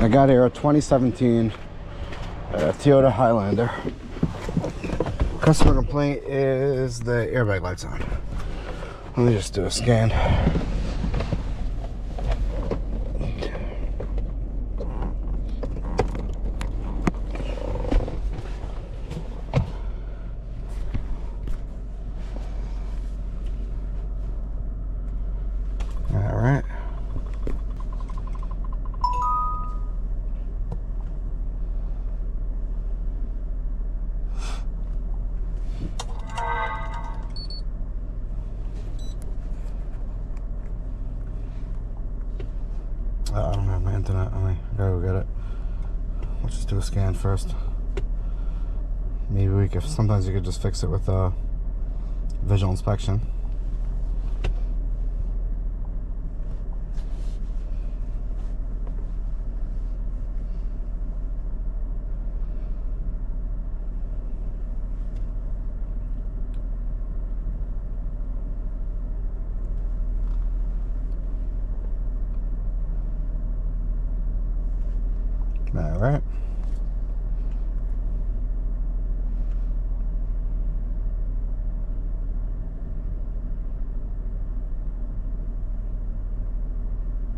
I got here a 2017 Toyota Highlander. Customer complaint is the airbag light's on. Let me just do a scan. All right. I don't have my internet. I gotta go get it. Let's just do a scan first. Maybe we could. Sometimes you could just fix it with visual inspection. All right.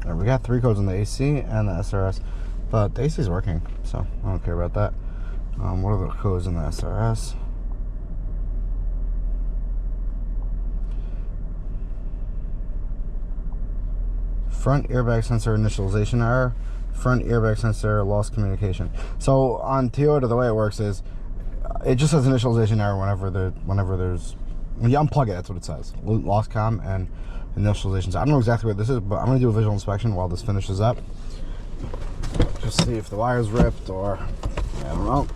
All right, we got 3 codes on the AC and the SRS, but the AC is working, so I don't care about that. What are the codes in the SRS? Front airbag sensor initialization error. Front airbag sensor lost communication. So on Toyota, the way it works is it just says initialization error when you unplug it. That's what it says. Lost com and initialization. So I don't know exactly what this is, but I'm gonna do a visual inspection while this finishes up. Just see if the wire's ripped or I don't know.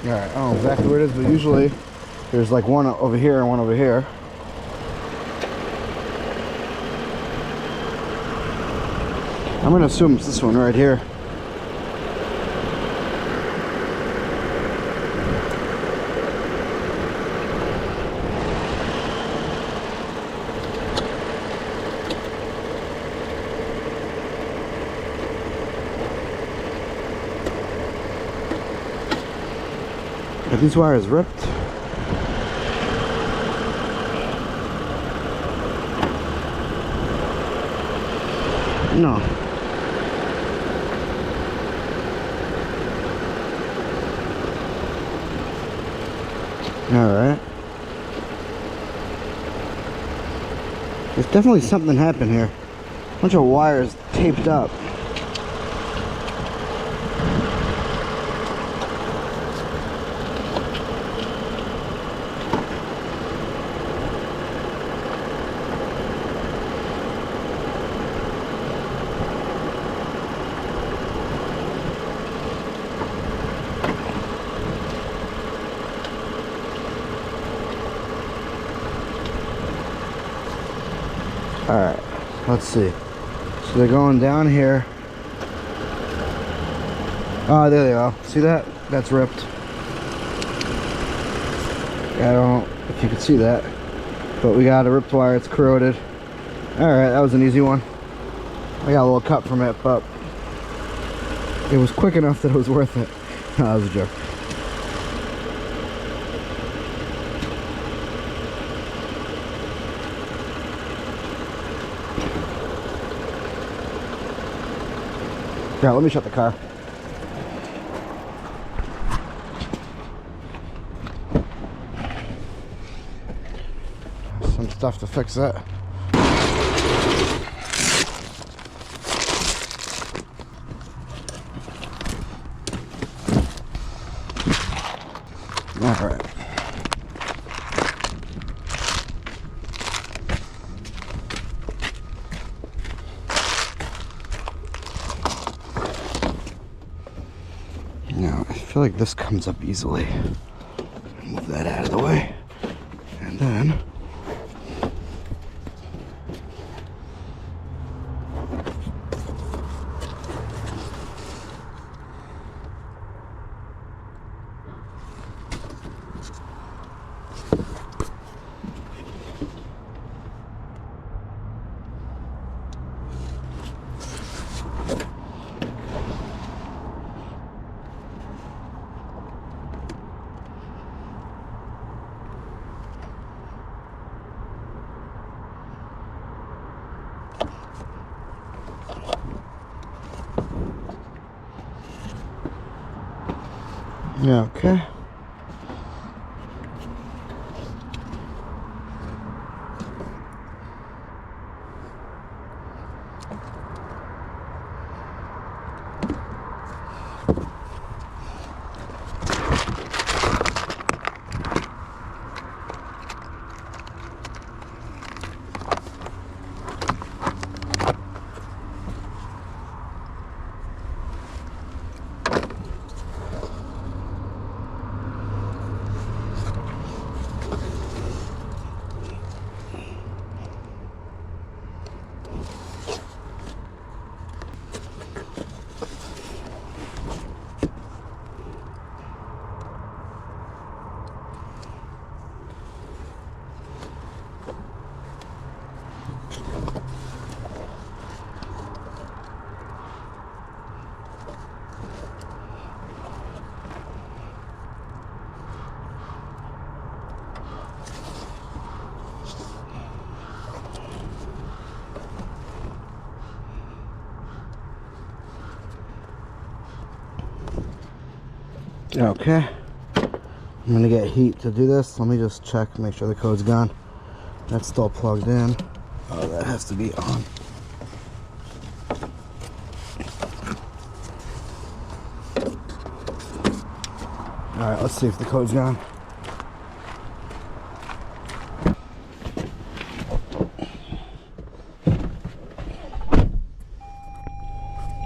Alright, I don't know exactly where it is, but usually there's like one over here and one over here. I'm gonna assume it's this one right here. Are these wires ripped? No. Alright. There's definitely something happened here. A bunch of wires taped up. Alright, let's see. So they're going down here. Oh, there they are. See that? That's ripped. I don't know if you can see that, but we got a ripped wire. It's corroded. Alright, that was an easy one. I got a little cut from it, but it was quick enough that it was worth it. No, that was a joke. Yeah, let me shut the car. Some stuff to fix that. All right. Now, I feel like this comes up easily. Move that out of the way. And then Yeah, okay. Okay, I'm gonna get heat to do this. Let me just check, make sure the code's gone. That's still plugged in. Oh, that has to be on. All right, let's see if the code's gone.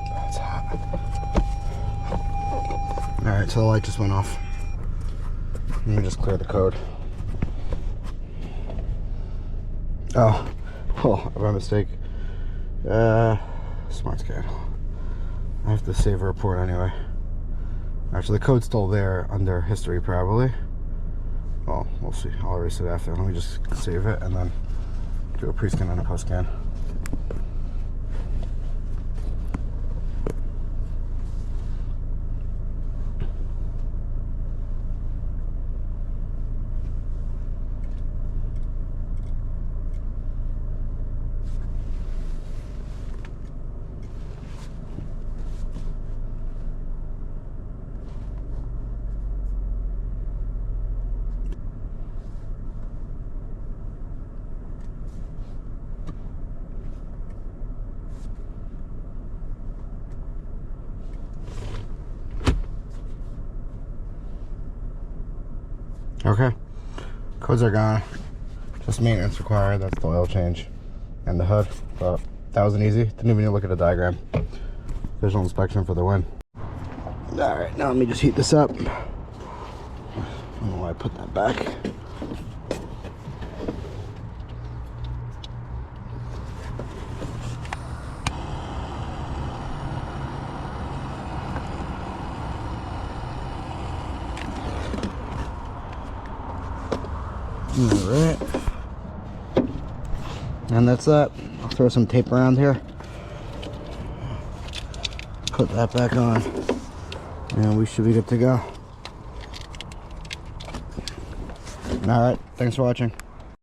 That's hot. All right, so the light just went off. Let me just clear the code. Oh, my mistake. Smart scan. I have to save a report anyway. Actually, the code's still there under history, probably. Well, we'll see. I'll erase it after. Let me just save it and then do a pre-scan and a post-scan. Okay, codes are gone. Just maintenance required. That's the oil change and the hood. But that wasn't easy. Didn't even need to look at a diagram. Visual inspection for the win. All right, now let me just heat this up. I don't know why I put that back. Alright, and that's that. I'll throw some tape around here, put that back on, and we should be good to go. Alright, thanks for watching.